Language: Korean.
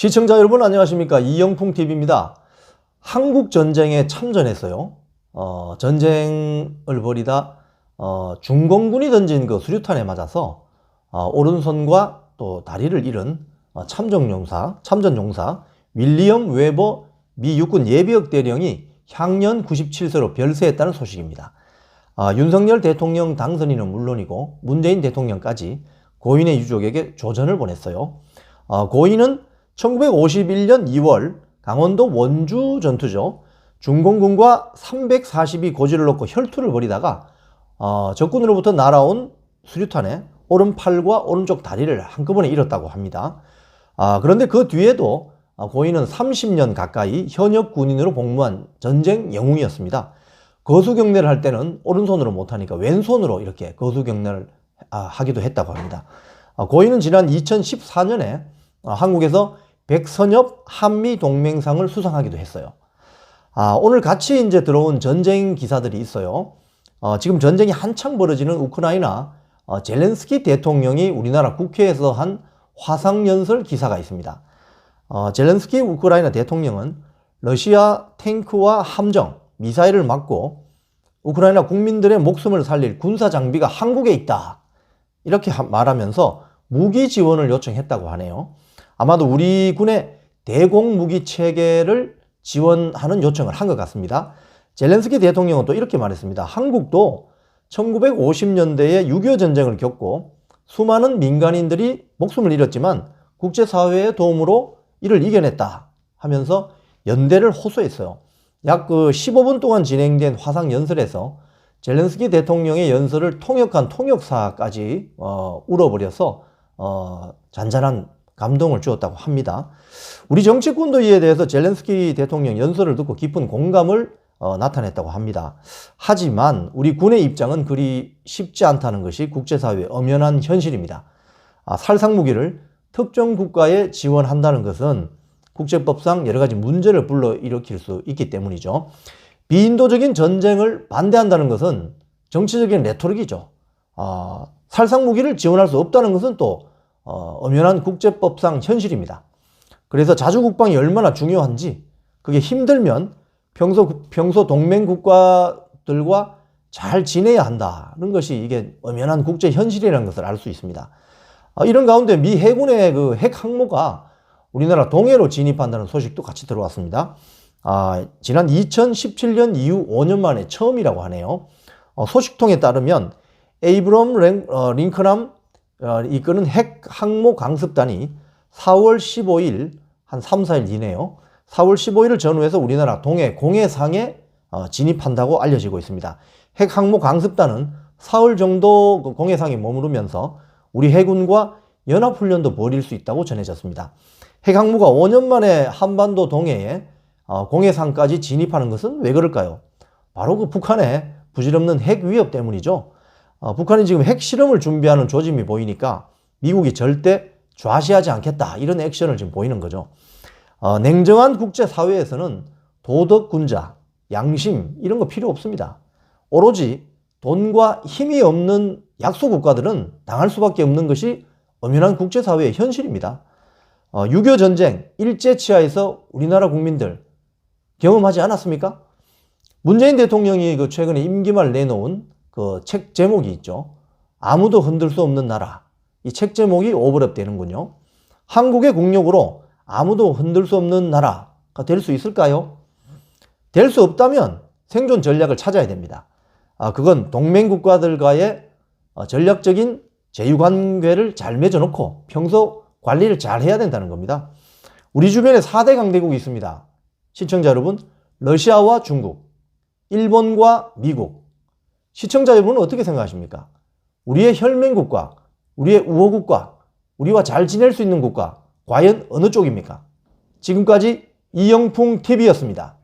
시청자 여러분 안녕하십니까? 이영풍TV입니다. 한국전쟁에 참전했어요. 전쟁을 벌이다 중공군이 던진 그 수류탄에 맞아서 오른손과 또 다리를 잃은 참전용사 윌리엄 웨버 미 육군 예비역 대령이 향년 97세로 별세했다는 소식입니다. 윤석열 대통령 당선인은 물론이고 문재인 대통령까지 고인의 유족에게 조전을 보냈어요. 고인은 1951년 2월 강원도 원주 전투죠. 중공군과 342 고지를 놓고 혈투를 벌이다가 적군으로부터 날아온 수류탄에 오른팔과 오른쪽 다리를 한꺼번에 잃었다고 합니다. 그런데 그 뒤에도 고인은 30년 가까이 현역 군인으로 복무한 전쟁 영웅이었습니다. 거수경례를 할 때는 오른손으로 못하니까 왼손으로 이렇게 거수경례를 하기도 했다고 합니다. 고인은 지난 2014년에 한국에서 백선엽 한미동맹상을 수상하기도 했어요. 오늘 같이 이제 들어온 전쟁 기사들이 있어요. 지금 전쟁이 한창 벌어지는 우크라이나 젤렌스키 대통령이 우리나라 국회에서 한 화상연설 기사가 있습니다. 젤렌스키 우크라이나 대통령은 러시아 탱크와 함정, 미사일을 맞고 우크라이나 국민들의 목숨을 살릴 군사 장비가 한국에 있다. 이렇게 말하면서 무기 지원을 요청했다고 하네요. 아마도 우리 군의 대공 무기 체계를 지원하는 요청을 한 것 같습니다. 젤렌스키 대통령은 또 이렇게 말했습니다. 한국도 1950년대에 6.25 전쟁을 겪고 수많은 민간인들이 목숨을 잃었지만 국제사회의 도움으로 이를 이겨냈다 하면서 연대를 호소했어요. 약 15분 동안 진행된 화상연설에서 젤렌스키 대통령의 연설을 통역한 통역사까지 울어버려서 잔잔한 감동을 주었다고 합니다. 우리 정치권도 이에 대해서 젤렌스키 대통령 연설을 듣고 깊은 공감을 나타냈다고 합니다. 하지만 우리 군의 입장은 그리 쉽지 않다는 것이 국제사회의 엄연한 현실입니다. 살상무기를 특정 국가에 지원한다는 것은 국제법상 여러 가지 문제를 불러일으킬 수 있기 때문이죠. 비인도적인 전쟁을 반대한다는 것은 정치적인 레토릭이죠. 살상무기를 지원할 수 없다는 것은 또 엄연한 국제법상 현실입니다. 그래서 자주국방이 얼마나 중요한지, 그게 힘들면 평소 동맹국가들과 잘 지내야 한다는 것이 이게 엄연한 국제 현실이라는 것을 알 수 있습니다. 이런 가운데 미 해군의 그 핵 항모가 우리나라 동해로 진입한다는 소식도 같이 들어왔습니다. 지난 2017년 이후 5년 만에 처음이라고 하네요. 소식통에 따르면 에이브럼 링컨함 이끄는 핵 항모 강습단이 4월 15일 한 3, 4일 뒤네요. 4월 15일을 전후해서 우리나라 동해 공해상에 진입한다고 알려지고 있습니다. 핵 항모 강습단은 사흘 정도 공해상에 머무르면서 우리 해군과 연합훈련도 벌일 수 있다고 전해졌습니다. 핵 항모가 5년 만에 한반도 동해에 공해상까지 진입하는 것은 왜 그럴까요? 바로 그 북한의 부질없는 핵 위협 때문이죠. 북한이 지금 핵실험을 준비하는 조짐이 보이니까 미국이 절대 좌시하지 않겠다, 이런 액션을 지금 보이는 거죠. 냉정한 국제사회에서는 도덕 군자, 양심 이런 거 필요 없습니다. 오로지 돈과 힘이 없는 약소국가들은 당할 수밖에 없는 것이 엄연한 국제사회의 현실입니다. 6.25 전쟁 일제치하에서 우리나라 국민들 경험하지 않았습니까? 문재인 대통령이 그 최근에 임기 말 내놓은 그 책 제목이 있죠. 아무도 흔들 수 없는 나라. 이 책 제목이 오버랩 되는군요. 한국의 국력으로 아무도 흔들 수 없는 나라가 될 수 있을까요? 될 수 없다면 생존 전략을 찾아야 됩니다. 그건 동맹국가들과의 전략적인 제휴관계를 잘 맺어놓고 평소 관리를 잘 해야 된다는 겁니다. 우리 주변에 4대 강대국이 있습니다. 시청자 여러분, 러시아와 중국, 일본과 미국. 시청자 여러분은 어떻게 생각하십니까? 우리의 혈맹국가, 우리의 우호국가, 우리와 잘 지낼 수 있는 국가, 과연 어느 쪽입니까? 지금까지 이영풍TV였습니다.